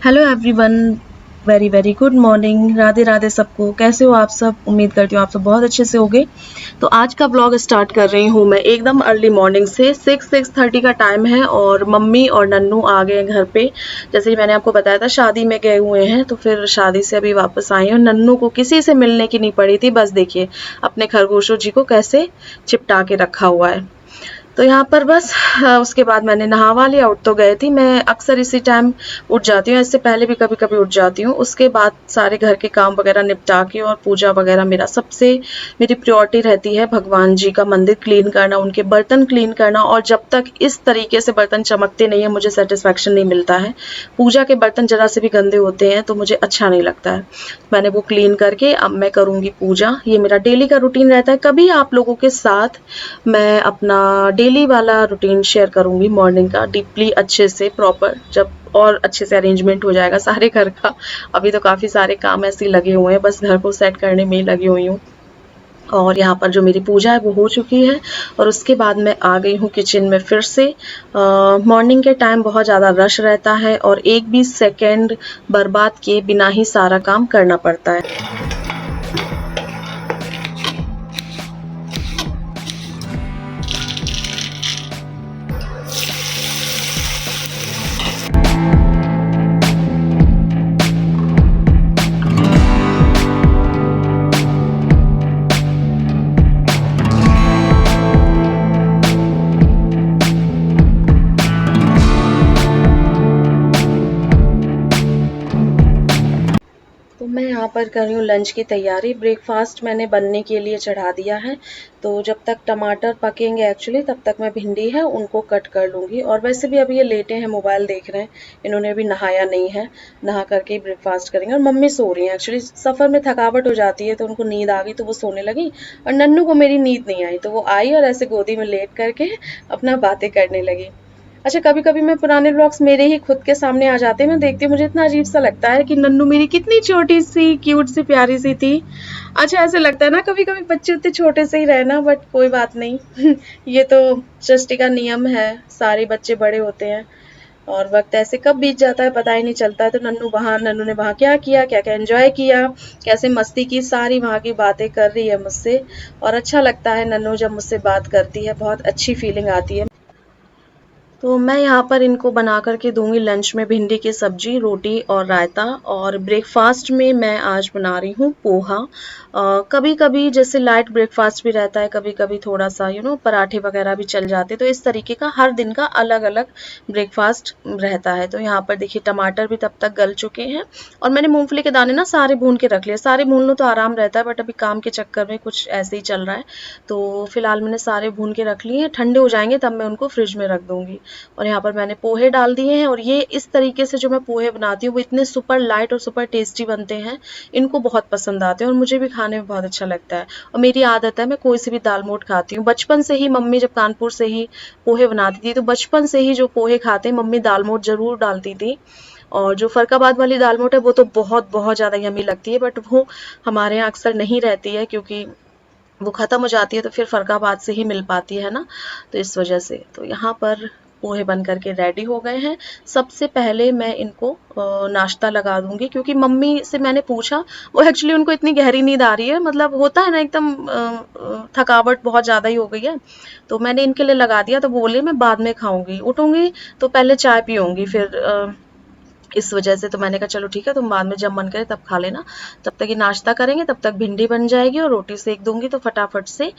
Hello everyone. Very very good morning. Radhe Radhe सबको। कैसे हो आप सब? उम्मीद करती हूँ आप सब बहुत अच्छे से होंगे। तो आज का ब्लॉग स्टार्ट कर रही हूँ मैं एकदम अर्ली मॉर्निंग से। 6:30 का टाइम है और मम्मी और नन्नू आ गए हैं घर पे। जैसे कि मैंने आपको बताया था शादी में गए हुए हैं, तो फिर शादी से अभी वापस आए हैं और नन्नू को किसी से मिलने की नहीं पड़ी थी। बस देखिए अपने खरगोशों जी को कैसे चिपटा के रखा हुआ है। तो यहाँ पर बस उसके बाद मैंने नहावा लिया। उठ तो गए थी, मैं अक्सर इसी टाइम उठ जाती हूँ, इससे पहले भी कभी कभी उठ जाती हूँ। उसके बाद सारे घर के काम वगैरह निपटा के और पूजा वगैरह मेरा सबसे मेरी प्रायोरिटी रहती है भगवान जी का मंदिर क्लीन करना, उनके बर्तन क्लीन करना। और जब तक इस तरीके से बर्तन चमकते नहीं है मुझे सेटिस्फेक्शन नहीं मिलता है। पूजा के बर्तन जरा से भी गंदे होते हैं तो मुझे अच्छा नहीं लगता है। मैंने वो क्लीन करके अब मैं करूँगी पूजा। ये मेरा डेली का रूटीन रहता है। कभी आप लोगों के साथ मैं अपना डेली वाला रूटीन शेयर करूँगी मॉर्निंग का, डीपली अच्छे से प्रॉपर, जब और अच्छे से अरेंजमेंट हो जाएगा सारे घर का। अभी तो काफ़ी सारे काम ऐसे ही लगे हुए हैं, बस घर को सेट करने में ही लगी हुई हूँ। और यहाँ पर जो मेरी पूजा है वो हो चुकी है और उसके बाद मैं आ गई हूँ किचन में फिर से। मॉर्निंग के टाइम बहुत ज़्यादा रश रहता है और एक भी सेकेंड बर्बाद किए बिना ही सारा काम करना पड़ता है। तो मैं यहाँ पर कर रही हूँ लंच की तैयारी। ब्रेकफास्ट मैंने बनने के लिए चढ़ा दिया है। तो जब तक टमाटर पकेंगे एक्चुअली तब तक मैं भिंडी है उनको कट कर लूँगी। और वैसे भी अभी ये लेटे हैं, मोबाइल देख रहे हैं। इन्होंने अभी नहाया नहीं है, नहा करके ही ब्रेकफास्ट करेंगे। और मम्मी सो रही हैं, एक्चुअली सफ़र में थकावट हो जाती है तो उनको नींद आ गई तो वो सोने लगी। और नन्नू को मेरी नींद नहीं आई तो वो आई और ऐसे गोदी में लेट करके अपना बातें करने लगी। अच्छा, कभी-कभी मैं पुराने व्लॉग्स मेरे ही खुद के सामने आ जाते हैं, मैं देखती हूँ मुझे इतना अजीब-सा लगता है कि नन्नू मेरी कितनी छोटी-सी, क्यूट-सी, प्यारी-सी थी। अच्छा, ऐसे लगता है ना कभी-कभी बच्चे उतने छोटे से ही रहे ना, बट कोई बात नहीं। ये तो सृष्टि का नियम है, सारे बच्चे बड़े होते हैं और वक़्त ऐसे कब बीत जाता है पता ही नहीं चलता है। तो नन्नू ने वहाँ क्या किया, क्या-क्या एन्जॉय किया, कैसे मस्ती की, सारी वहाँ की बातें कर रही है मुझसे। और अच्छा लगता है नन्नू जब मुझसे बात करती है, बहुत अच्छी फीलिंग आती है। तो मैं यहाँ पर इनको बना कर के दूँगी लंच में भिंडी की सब्जी, रोटी और रायता। और ब्रेकफ़ास्ट में मैं आज बना रही हूँ पोहा। कभी-कभी जैसे लाइट ब्रेकफ़ास्ट भी रहता है, कभी-कभी थोड़ा-सा पराठे वग़ैरह भी चल जाते हैं, तो इस तरीके का हर दिन का अलग-अलग ब्रेकफ़ास्ट रहता है। तो यहाँ पर देखिए टमाटर भी तब तक गल चुके हैं और मैंने मूँगफली के दाने ना सारे भून के रख लिए। सारे भून लो तो आराम रहता है, बट अभी काम के चक्कर में कुछ ऐसे ही चल रहा है। तो फिलहाल मैंने सारे भून के रख लिए हैं, ठंडे हो जाएँगे तब मैं उनको फ्रिज में रख दूँगी। और यहाँ पर मैंने पोहे डाल दिए हैं और ये इस तरीके से जो मैं पोहे बनाती हूँ वो इतने सुपर लाइट और सुपर टेस्टी बनते हैं। इनको बहुत पसंद आते हैं और मुझे भी खाने में बहुत अच्छा लगता है। और मेरी आदत है मैं कोई सी भी दाल मोठ खाती हूँ। बचपन से ही मम्मी जब कानपुर से ही पोहे बनाती थी तो बचपन से ही जो पोहे खाते हैं मम्मी दाल मोठ ज़रूर डालती थी। और जो फ़रकाबाद वाली दाल मोठ है वो तो बहुत बहुत ज़्यादा यम्मी लगती है, बट वो हमारे यहाँ अक्सर नहीं रहती है क्योंकि वो ख़त्म हो जाती है तो फिर फ़रकाबाद से ही मिल पाती है ना, तो इस वजह से। तो यहाँ पर पोहे बन कर के रेडी हो गए हैं। सबसे पहले मैं इनको नाश्ता लगा दूँगी क्योंकि मम्मी से मैंने पूछा, वो एक्चुअली उनको इतनी गहरी नींद आ रही है, मतलब होता है ना एकदम थकावट बहुत ज़्यादा ही हो गई है। तो मैंने इनके लिए लगा दिया तो बोले मैं बाद में खाऊँगी, उठूँगी तो पहले चाय पीऊँगी फिर इस वजह से। तो मैंने कहा चलो ठीक है तुम बाद में जब मन करे तब खा लेना। तब तक ये नाश्ता करेंगे, तब तक भिंडी बन जाएगी और रोटी सेक दूंगी तो फटाफट से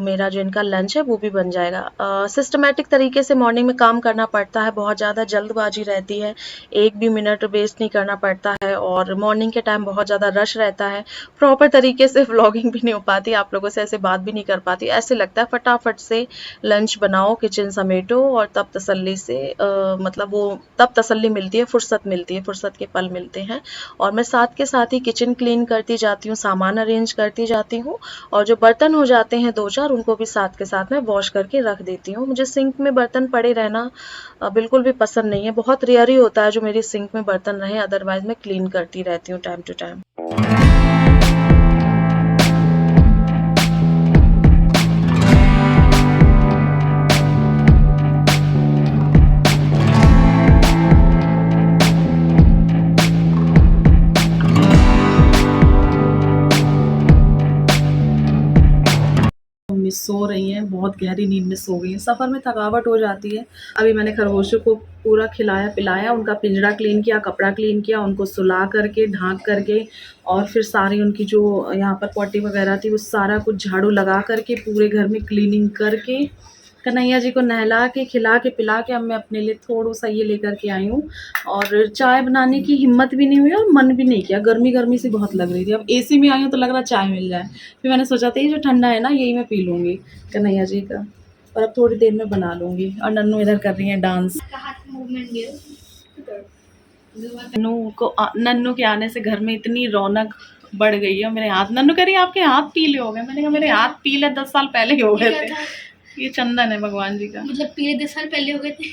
मेरा जो इनका लंच है वो भी बन जाएगा। सिस्टमेटिक तरीके से मॉर्निंग में काम करना पड़ता है, बहुत ज़्यादा जल्दबाजी रहती है, एक भी मिनट वेस्ट नहीं करना पड़ता है। और मॉर्निंग के टाइम बहुत ज़्यादा रश रहता है, प्रॉपर तरीके से व्लॉगिंग भी नहीं हो पाती, आप लोगों से ऐसे बात भी नहीं कर पाती। ऐसे लगता है फटाफट से लंच बनाओ, किचन समेटो और तब तसल्ली से मतलब वो तब तसल्ली मिलती है, फुर्सत मिलती है, फुर्सत के पल मिलते हैं। और मैं साथ के साथ ही किचन क्लीन करती जाती हूँ, सामान अरेंज करती जाती हूँ और जो बर्तन हो जाते हैं दो चार उनको भी साथ के साथ मैं वॉश करके रख देती हूँ। मुझे सिंक में बर्तन पड़े रहना बिल्कुल भी पसंद नहीं है। बहुत रेयर ही होता है जो मेरी सिंक में बर्तन रहे, अदरवाइज मैं क्लीन करती रहती हूँ टाइम टू टाइम। ये सो रही हैं, बहुत गहरी नींद में सो गई हैं। सफ़र में थकावट हो जाती है। अभी मैंने खरगोशों को पूरा खिलाया पिलाया, उनका पिंजरा क्लीन किया, कपड़ा क्लीन किया, उनको सुला करके ढाँक करके, और फिर सारी उनकी जो यहाँ पर पॉटी वगैरह थी वो सारा कुछ झाड़ू लगा करके पूरे घर में क्लीनिंग करके कन्हैया जी को नहला के खिला के पिला के अब मैं अपने लिए थोड़ा सा ये लेकर के आई हूँ। और चाय बनाने की हिम्मत भी नहीं हुई और मन भी नहीं किया, गर्मी गर्मी सी बहुत लग रही थी। अब एसी में आई हूँ तो लग रहा चाय मिल जाए, फिर मैंने सोचा था ये जो ठंडा है ना यही मैं पी लूँगी कन्हैया जी का, और अब थोड़ी देर में बना लूँगी। और नन्नू इधर कर रही है डांस। नन्नू के आने से घर में इतनी रौनक बढ़ गई है। मेरे हाथ, नन्नू कह रही है आपके हाथ पीले हो गए। मैंने कहा मेरे हाथ पीले 10 साल पहले ही हो गए थे। ये चंदन है भगवान जी का। मतलब पीले 10 साल पहले हो गए थे।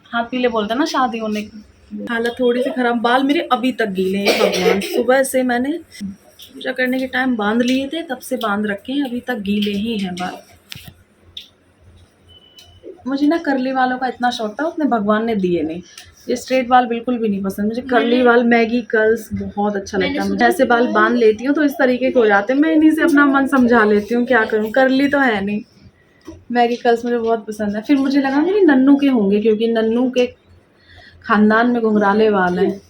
हाथ पीले बोलते ना शादी होने की। हालत थोड़ी सी खराब, बाल मेरे अभी तक गीले हैं भगवान। सुबह से मैंने पूजा करने के टाइम बांध लिए थे, तब से बांध रखे हैं, अभी तक गीले ही हैं बाल। मुझे ना करली वालों का इतना शौक था, उतने भगवान ने दिए नहीं। ये स्ट्रेट बाल बिल्कुल भी नहीं पसंद मुझे। कर्ली बाल, मैगी कर्ल्स बहुत अच्छा लगता है मुझे। ऐसे बाल बांध लेती हूँ तो इस तरीके के हो जाते हैं। मैं इन्हीं से अपना मन समझा लेती हूँ, क्या करूँ, कर्ली तो है नहीं। मैगी कर्ल्स मुझे बहुत पसंद है। फिर मुझे लगा मेरी नन्नू के होंगे, क्योंकि नन्नू के खानदान में घुंघराले वाल हैं,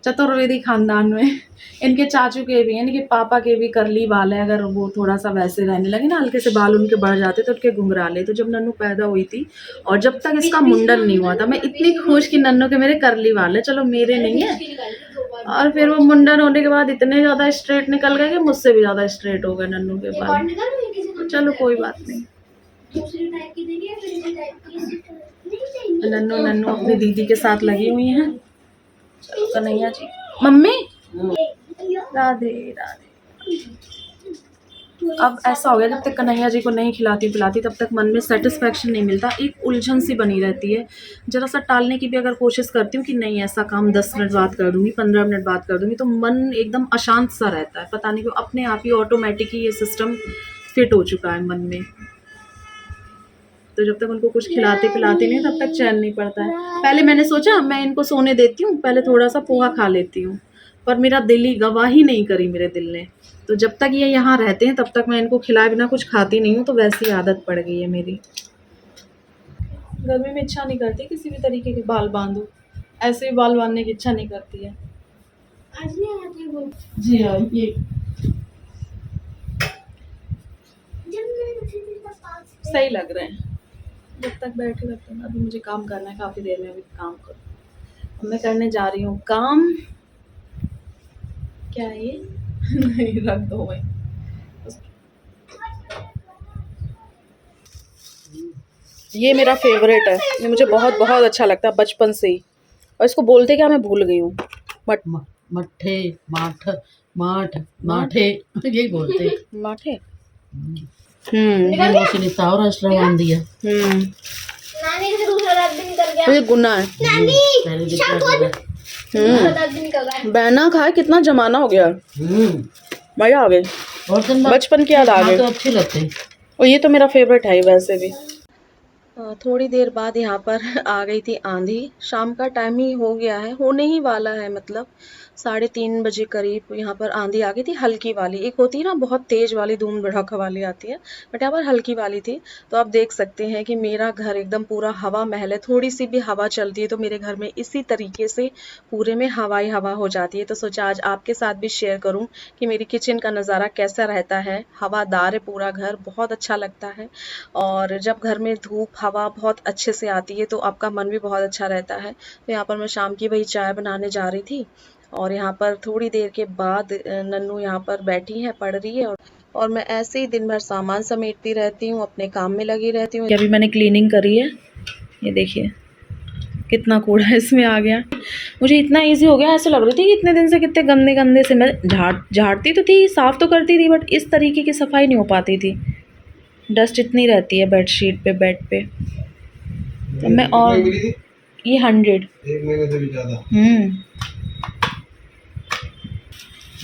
चतुर्वेदी खानदान में। इनके चाचू के भी हैं, इनके पापा के भी करली बाल हैं। अगर वो थोड़ा सा वैसे रहने लगे ना, हल्के से बाल उनके बढ़ जाते तो उनके घुंघराले। तो जब नन्नू पैदा हुई थी और जब तक इसका मुंडन नहीं हुआ था, मैं इतनी खुश कि नन्नू के मेरे करली बाल है, चलो मेरे नहीं है। और फिर वो मुंडन होने के बाद इतने ज़्यादा स्ट्रेट निकल गए कि मुझसे भी ज़्यादा स्ट्रेट हो गए नन्नू के बाल। चलो कोई बात नहीं। नन्नू नन्नू अपनी दीदी के साथ लगी हुई हैं। चलो कन्हैया जी, मम्मी राधे राधे। अब ऐसा हो गया, जब तक कन्हैया जी को नहीं खिलाती पिलाती तब तक मन में सेटिस्फेक्शन नहीं मिलता, एक उलझन सी बनी रहती है। जरा सा टालने की भी अगर कोशिश करती हूँ कि नहीं ऐसा काम 10 मिनट बाद कर दूँगी, 15 मिनट बाद कर दूँगी, तो मन एकदम अशांत सा रहता है। पता नहीं क्यों, अपने आप ही ऑटोमेटिक ही ये सिस्टम फिट हो चुका है मन में। तो जब तक उनको कुछ खिलाते पिलाते नहीं तब तक चैन नहीं पड़ता है। पहले मैंने सोचा मैं इनको सोने देती हूँ, पहले थोड़ा सा पोहा खा लेती हूँ, पर मेरा दिल ही गवाही नहीं करी मेरे दिल ने। तो जब तक ये यहाँ रहते हैं तब तक मैं इनको खिलाए बिना कुछ खाती नहीं हूँ, तो वैसी आदत पड़ गई है मेरी। गर्मी में इच्छा नहीं करती किसी भी तरीके के बाल बांधो, ऐसे भी बाल बांधने की इच्छा नहीं करती है। जी हाँ, ये सही लग रहे हैं। जब तक बैठे रहते हैं। अभी मुझे काम करना है, काफ़ी देर में अभी काम करूँ। अब मैं करने जा रही हूँ काम। क्या है ये? नहीं रख दो भाई। ये मेरा फेवरेट है, ये मुझे बहुत बहुत अच्छा लगता है बचपन से ही। और इसको बोलते क्या मैं भूल गई हूँ। मट्ठे माठ माठ माठे यही बोलते हैं। माठे। ये गुना है। बैना खाए, कितना जमाना हो गया, मजा आ गई, बचपन की याद आ गई। तो अच्छे लगते हैं। और ये तो मेरा फेवरेट है वैसे भी। थोड़ी देर बाद यहाँ पर आ गई थी आंधी। शाम का टाइम ही हो गया है, होने ही वाला है, मतलब 3:30 बजे करीब यहाँ पर आंधी आ गई थी, हल्की वाली। एक होती है ना बहुत तेज वाली, धूम भड़ाका वाली आती है, बट यहाँ पर हल्की वाली थी। तो आप देख सकते हैं कि मेरा घर एकदम पूरा हवा महल है। थोड़ी सी भी हवा चलती है तो मेरे घर में इसी तरीके से पूरे में हवा ही हवा हो जाती है। तो सोचा आज आपके साथ भी शेयर करूँ कि मेरी किचन का नज़ारा कैसा रहता है। हवादार है पूरा घर, बहुत अच्छा लगता है। और जब घर में धूप हवा बहुत अच्छे से आती है तो आपका मन भी बहुत अच्छा रहता है। तो यहाँ पर मैं शाम की वही चाय बनाने जा रही थी, और यहाँ पर थोड़ी देर के बाद नन्नू यहाँ पर बैठी है, पढ़ रही है, और मैं ऐसे ही दिन भर सामान समेटती रहती हूँ, अपने काम में लगी रहती हूँ। अभी मैंने क्लीनिंग करी है, ये देखिए कितना कूड़ा इसमें आ गया। मुझे इतना इजी हो गया, ऐसे लग रही थी कि इतने दिन से कितने गंदे गंदे से मैं झाड़ती तो थी, साफ़ तो करती थी, बट इस तरीके की सफाई नहीं हो पाती थी। डस्ट इतनी रहती है बेडशीट पे, बेड पे। तो मैं, और ये 100 एक महीने से भी ज़्यादा।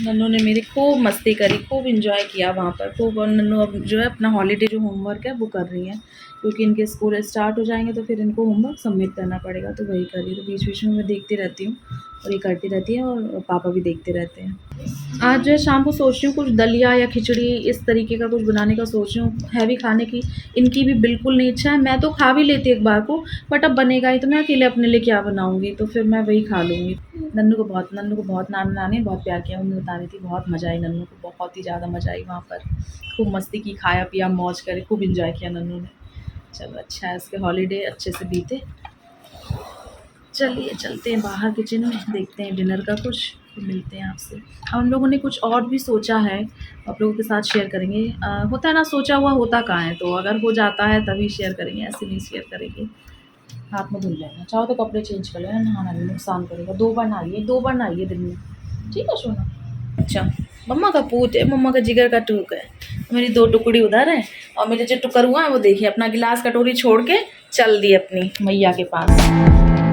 नन्नू ने मेरी खूब मस्ती करी, खूब इंजॉय किया वहाँ पर खूब। और नन्नू अब जो है अपना हॉलीडे जो होमवर्क है वो कर रही है। क्योंकि इनके स्कूल स्टार्ट हो जाएंगे तो फिर इनको होमवर्क सबमिट करना पड़ेगा, तो वही कर रही हूँ। तो बीच बीच में मैं देखती रहती हूँ और ये करती रहती है और पापा भी देखते रहते हैं। आज जो है शाम को सोच रही हूँ कुछ दलिया या खिचड़ी इस तरीके का कुछ बनाने का सोच रही हूँ। हैवी खाने की इनकी भी बिल्कुल नहीं इच्छा है, मैं तो खा भी लेती एक बार को, बट अब बनेगा ही तो मैं अकेले अपने लिए क्या बनाऊँगी, तो फिर मैं वही खा लूँगी। नन्नू को बहुत नानी बहुत प्यार किया, उन्होंने बता रही थी बहुत मज़ा आई नन्नू को, बहुत ही ज़्यादा मज़ा आई वहाँ पर, खूब मस्ती की, खाया पिया, मौज करे, खूब इन्जॉय किया नन्नू ने। चलो अच्छा है, इसके हॉलीडे अच्छे से बीते। चलिए चलते हैं बाहर किचन में, देखते हैं डिनर का कुछ, फिर मिलते हैं आपसे। हम लोगों ने कुछ और भी सोचा है, आप लोगों के साथ शेयर करेंगे। होता है ना, सोचा हुआ होता कहाँ है, तो अगर हो जाता है तभी शेयर करेंगे, ऐसे नहीं शेयर करेंगे। हाथ में धुल जाएगा, चाहो तो कपड़े चेंज कर लेना, नहाना भी नुकसान करेगा। 2 बार नहाइए दिन में, ठीक है सोना। अच्छा, मम्मा का पूत है, मम्मा का जिगर का टूक है। मेरी 2 टुकड़ी उधर है और मेरे जो टुकर हुआ है वो देखिए अपना गिलास कटोरी छोड़ के चल दी अपनी मैया के पास।